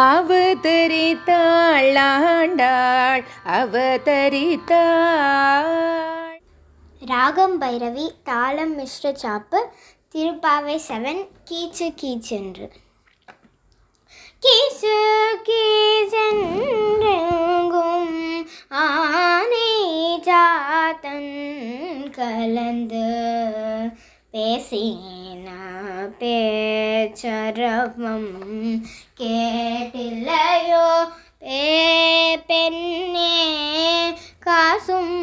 அவதரித்தாள் ஆண்டாள் அவதரித்தாள். ராகம் பைரவி, தாளம் மிஸ்ர சாப்பு, திருப்பாவை 7 கீச்சு கீச்சென்று. கீச்சு கீச்சென்றெங்கும் ஆனை சாத்தன் கலந்து பேசின பேச்சரவம் கேட்டில்லையோ பெண்ணே, காசும்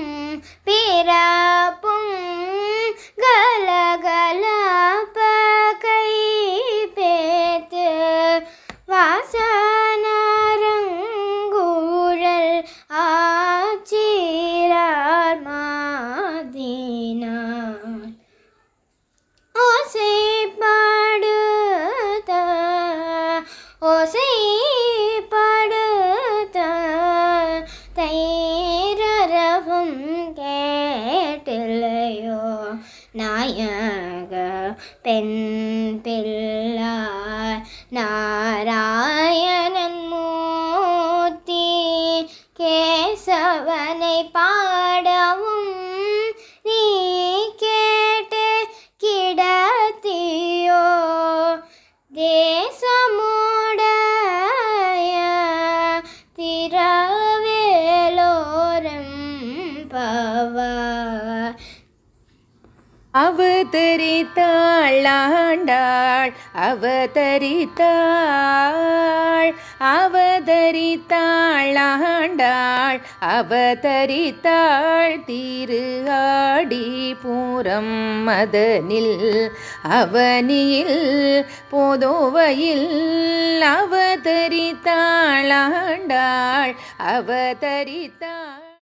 பிறப்பும் கலகலப்ப கை பேத்து வாசனரங்கூழல் ஆச்சிரார் மாதினார் ஓசைப்படுத்த தைரரவும் கேட்டில்லையோ நாயக பெண் பிள்ளாய் நாராயணன் மூர்த்தி கேசவனை பாடவும் நீ கேட்டு கிடத்தியோ தேசமுடைய திரவேலோரம் பவார். அவதரித்தாள் ஆண்டாள் அவதரித்தாள். அவதரித்தாள் ஆண்டாள் அவதரித்தாள். திரு ஆடிப்பூரம் மதனில் அவனியில் போதோவையில் அவதரித்தாள் ஆண்டாள் அவதரித்தாள்.